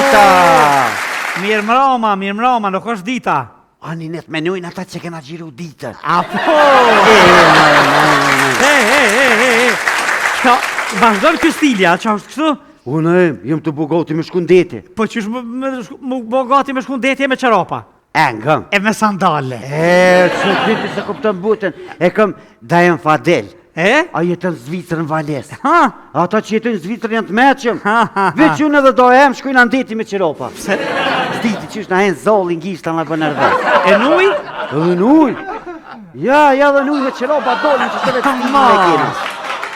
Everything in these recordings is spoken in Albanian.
dita! Mirë mroma, nuk është dita. Ani net menojnë ata që kena gjiru ditën. Apo! Vazhdojnë kjo stilja, që është kështu? Unë jem të bogati me shkundeti. Po që është më bogati me shkundetje me qaropa? Ngëm. E me sandale. Që diti se kuptën butën. E këm Dajen Fadel. A jetën Zvicrën Vales. Ata që jetën Zvicrën janë të meqëm. Veç unë edhe do em shkojnë andeti me qaropa. Zditi që është na hen zolli ngishta nga bënërves. E nuj? Edhe nuj. Ja dhe nuj me qaropa dolin që të vetë me kena.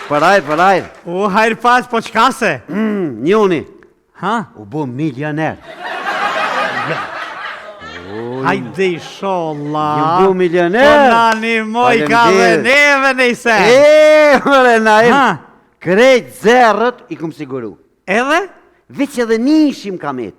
Përaj. O, hajrë pas, po qka se? Njoni. U bo milioner. Hajde i sholla. Ju bu milioner. Po nani moj ka dhe neve nejse. Mëre naim. Krejt zerët i këmë siguru. Edhe? Veç edhe nishim kamet.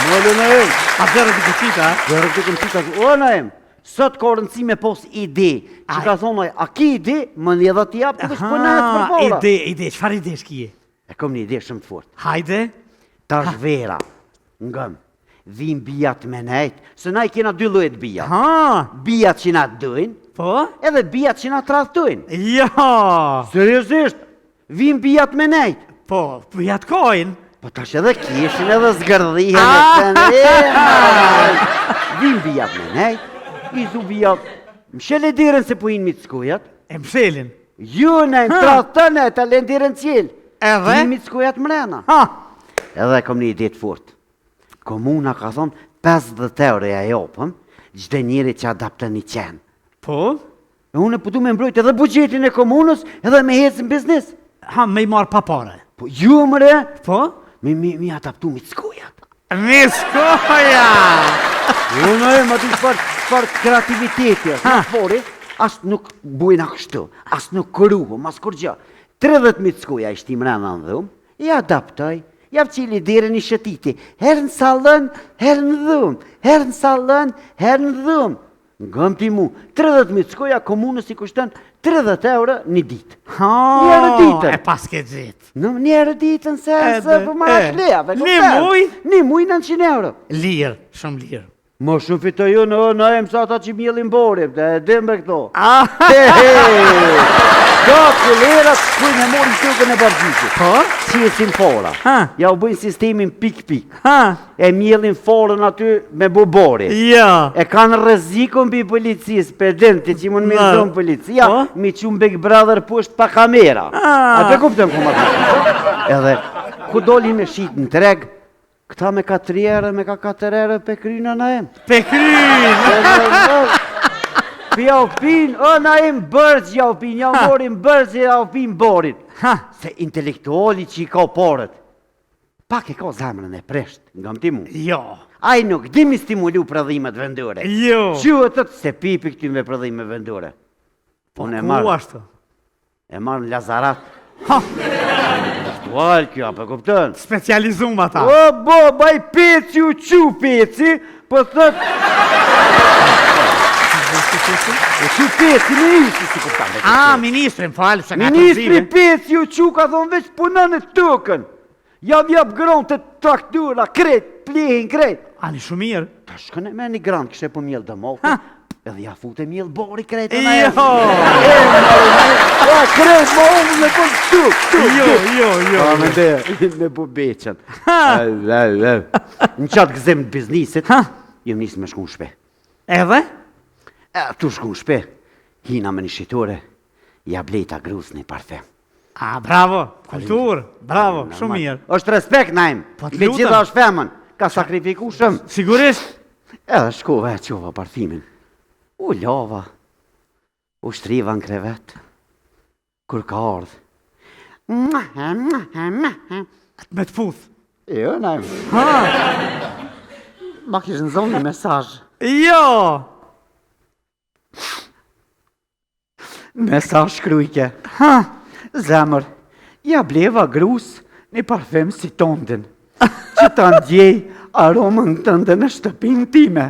Mëllë naim. A zerët i këqita? Zerët i këqita. O naim. Sot ka rëndësi me pos ide. Që ka thonë, a ki ide, më një dhe t'jap, të vështë përnat për pora. Ide, qëfar ide shkije? E kom një ide shumë të fort. Hajde. Tash vera. Ngëm, vim bijat me nejt, se na i kena 2 llojet bijat. Bijat që na dojnë, edhe bijat që na tradhtojnë. Jo! Seriozisht, vim bijat me nejt. Po, bijat kojnë. Po tash edhe kishin edhe zgërdhihen vim bijat me nejt, i zu bijat, mshele diren se po inë mitskujat. E mshelin? Ju nejnë tradhtën e talen diren cilë. Edhe? Vim mitskujat mrena. Edhe kom një ide të fort. Komuna ka thonë 50 euro ja jopëm, gjde njëri që adaptën një qenë. Po? E unë po du me mbrojt edhe bugjetin e komunës edhe me hecën biznis. Me i marë pa pare. Po ju mëre? Po? Mi adaptu mitskojat. Mitskoja! Unë ma du shpar kreativiteti, asë nuk bujna kështu, asë nuk këruhëm, asë kur gjë. 30 mitskoja ishti mrena në dhumë, i adaptoj. Javë qili dire një shëtiti, herë në salën, herë në dhumë, herë në salën, herë në dhumë. Ngëm ti mu, 30 mitskoja komunës i kushtën 30 euro një ditë. Njerë ditën. E pas ke gjitë. Njerë ditën se për marrë shlejave. Një muj? Një muj 900 euro. Lirë, shumë lirë. Më shumë fito ju në emë sa ata që mjellin borim, dhe edhim me këto. Ka kulerat kuj me morin tukën e bargjishit. Si e sin fora. Ja u bëjnë sistemin pik-pik. E mjellin forën aty me bubori. E kanë rezikon për policisë, për denti që mund me zonë policia, mi qumë Big Brother pusht pa kamera. A të kuptëm ku ma të. Edhe, ku doli me shqit në treg, këta me 4 erë, me ka 4 erë, pe kryna na em. Pe kryna! Pja u pinë, na em bërgjë ja u pinë, ja u morin bërgjë ja u pinë borin. Se intelektuali që i ka porët, pak e ka zemrën e presht, nga më ti mu. Jo. Aj nuk di mi stimulu prodhimet vendore. Jo. Quëtët se pipi këty me prodhime vendore. Po ku ashtu? E marë në Lazarat. Intelektual kjo, apë kuptën? Specializum ata. O, baj peci u qu peci, po thët... E qu peci, ministri si kuptën. Ministri, më falë, se nga Ministri peci u qu ka thonë veç punën e tëkën. Jam gronë të traktura, kret, plihin, kret. Ani shumirë. Ta shkën e me një granë, kështë e po mjellë dëmohë. Edhe ja fute mjellë bori kretë në Jo! Kretë ma unë me po të Jo. Me po beqen. Në qatë gëzem të biznisit, jem nisë me shku në shpe. Edhe? Tu shku në shpe, hina me një shqitore, ja blejta grus një parfem. Bravo, kultur, bravo, shumë mirë. Është respekt, najmë. Me gjitha është femën, ka sakrifiku shumë. Sigurisht? Edhe shkova e qova parfimin. U lova, u shtriva në krevet, kur ka ardhë. Me të puth? Jo, najmë. Ma kishë në zonë një mesazh. Jo! Mesazh shkrujke. Zemër, ja bleva grus një parfem si tondin, që ta ndjej aromën tënde në shtëpin time.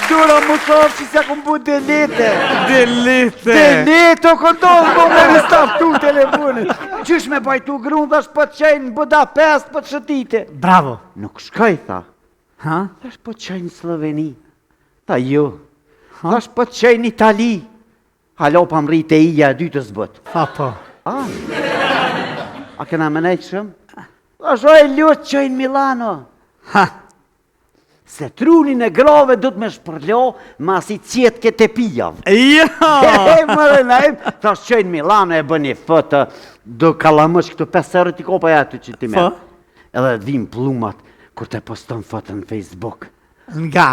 Dura më thofë që se kom bu delete. Delete. Delete, o këndohë, do me ristaftu telefonin. Qysh me bajtu grunë dhe shpët qenë në Budapest për të shëtite. Bravo. Nuk shkoj, tha. Ha? Tha shpët qenë në Sloveni. Tha jo. Tha shpët qenë në Itali. Halo pa më rritë e ija e dytës bët. Tha po. A këna më nejtë shumë? Tha shoj lutë qenë Milano. Ha. Se trunin e grave du të me shpërlo, ma si qjetë këtë e pijavë. Jo! Mërë najmë, ta shqejnë Milano e bë një fëtë, do kalamësh këtu 5 euro t'i kopa e aty që ti me. Edhe dhim plumat, kur te poston fëtë në Facebook. Nga?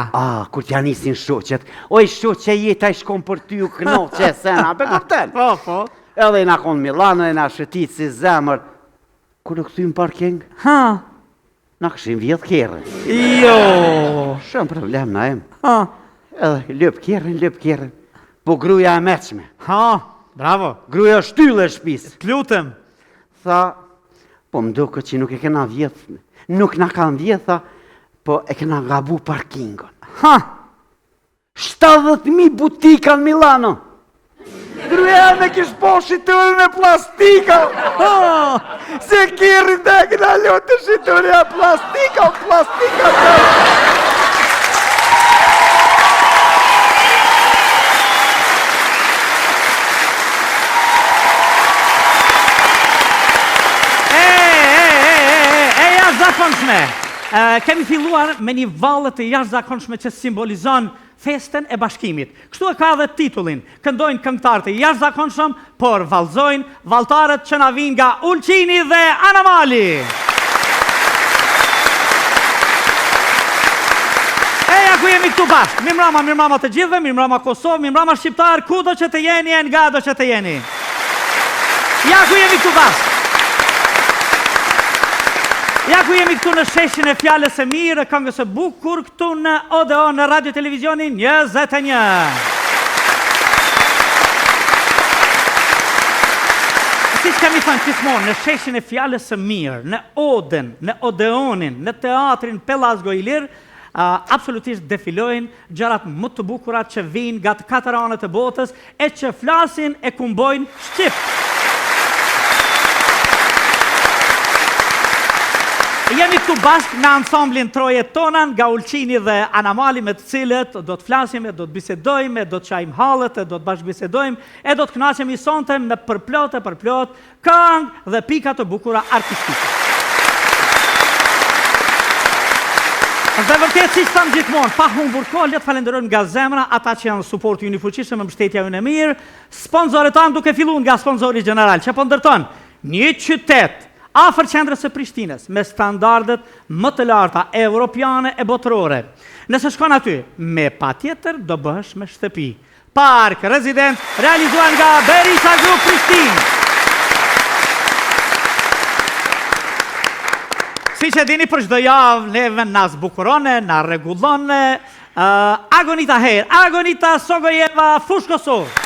Kur t'ja nisin shoqet, oj shoqe jeta i shkon për ty u këno që e sena, pe kupten. Po. Edhe i na konë Milano, i na shëtit si zemër. Kur në këtu në parking? Ha? Na këshim vjetë kjerën. Jo! Shumë problem na em. Ha? Edhe lëp kjerën. Po gruja e meqme. Ha? Bravo. Gruja shtylle shpis. T'lutem. Tha, po më duke që nuk e kena vjetë, nuk na kanë vjetë, tha, po e kena gabu parkingon. Ha? 70.000 butika në Milano. Gruja me kish po shitërën e plastika. Se kjerën dhe e këna lotë shitërën e plastika. Jashtëzakonshme. Kemi filluar me një vallet të jashtëzakonshme që simbolizon festen e bashkimit. Kështu e ka dhe titullin. Këndojnë këngëtarët e jashtëzakonshëm, por vallëzojnë vallëtarët që na vinë nga Ulqini dhe Anamali. Eja ku jemi këtu bashkë. Mirëmbrëma të gjithëve, mirëmbrëma Kosovë, mirëmbrëma shqiptar, kudo që të jeni e nga do që të jeni. Ja ku jemi këtu bashkë. Ja ku jemi këtu në sheshin e fjallës e mirë, këngës e bukur, këtu në ODO në Radio Televizionin 21. Si që kemi thënë gjithmonë, në sheshin e fjallës e mirë, në Oden, në Odeonin, në teatrin Pelazgo Ilir, absolutisht defilojnë gjërat më të bukurat që vinë nga të 4 anët e botës e që flasin e kumbojnë Shqip. Jemi këtu bashkë në ansamblin troje tonan nga Ulqini dhe Anamali me të cilët do të flasim, do të bisedojmë, do të qajmë halët, do të bashkë bisedojmë, e do të kënaqemi sonte me përplot këngë dhe pika të bukura artistike. Dhe vërtet, si që thamë gjithmonë, pa humbur kohë, le të falenderojmë nga zemra ata që janë suport unë i fuqishëm me mbështetja unë e mirë, sponsorët tanë duke filluar nga sponsori general, që po ndërton një qytet afër qendrës së Prishtinës, me standardet më të larta evropiane e botërore. Nëse shkon aty, me patjetër do bëhesh me shtëpi. Park, rezident, realizuar nga Berisha Group Prishtinë. Si që dini për çdo javë, neve na zbukurone, na rregullone, Agonita Her, Agonita Sogojeva, Fush Kosovë.